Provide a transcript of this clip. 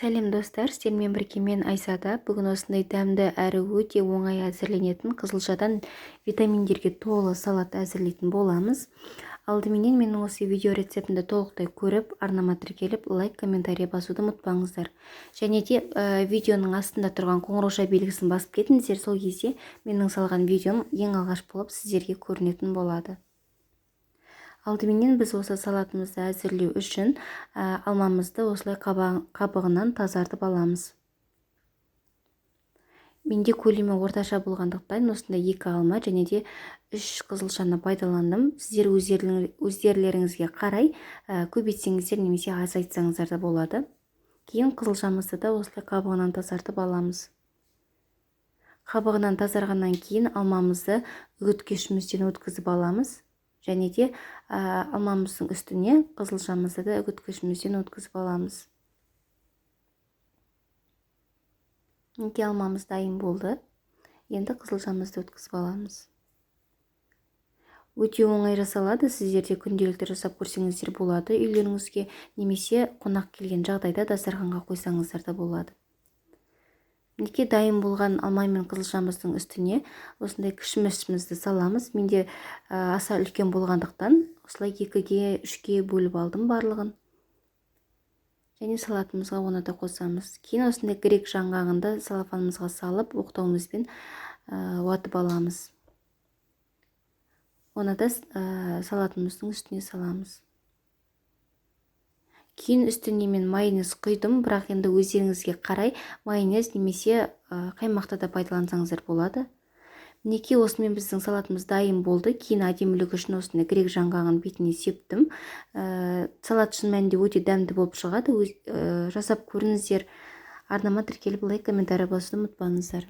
Сәлем достар, сіздермен бірге мен Айсада. Бүгін осындай дәмді әрі өте оңай әзірленетін қызылшадан витаминдерге толы салат әзірлейтін боламыз. Алдыменен менің осы видео рецептімді толықтай көріп, арнама тіркеліп, лайк, комментарий басуды ұмытпаңыздар. Және де видеоның астында тұрған қоңырауша белгісін басып кетіңіздер, сол кезде менің салған видеом ең алғаш болып сіздерге көрінетін болады. Алдыменен біз осы салатымызды әзірлеу үшін алмамызды осылай қабығынан тазартып аламыз. Менде көлемі орташа болғандықтан осындай 2 алма және де 3 қызылшаны пайдаландым. Сіздер өздеріңізге қарай көбейтсеңіздер немесе азайтсаңыздар да болады. Кейін қызылшамызды да осылай қабығынан тазартып аламыз. Қабығынан тазарғаннан кейін алмамызды үгіткішімізден өткізіп аламыз. Және де алмамыздың үстіне қызылшамызды да үгіткішімізден өткізіп аламыз. Неге алмамыз дайын болды. Енді қызылшамызды өткізіп аламыз. Өте оңай жасалады. Сіздер де күнделікті жасап көрсеңіздер болады үйлеріңізге, немесе қонақ келген жағдайда дастарханға қойсаңыздар да болады. Неге дайын болған алма мен қызылшамыздың үстіне осындай кішмішімізді саламыз. Менде аса үлкен болғандықтан осылай 2-ге 3-ге бөліп алдым барлығын. Және салатымызға оны да қосамыз. Кейін осындай грек жаңғағында салафанымызға салып, оқтауымызбен уатып аламыз. Оны да салатымыздың үстіне саламыз. Кейін үстіне мен майонез құйдым, бірақ енді өздеріңізге қарай майонез немесе қаймақты да пайдалансаңыздар болады. Мінекей осымен біздің салатымыз дайын болды. Кейін әдемілігі үшін осындай грек жаңғағын бетіне септім. Салат шын мәнінде өте дәмді болып шығады. Жасап көріңіздер. Арнама тіркеліп, лайк, комментарий басуды ұмытпаңыздар.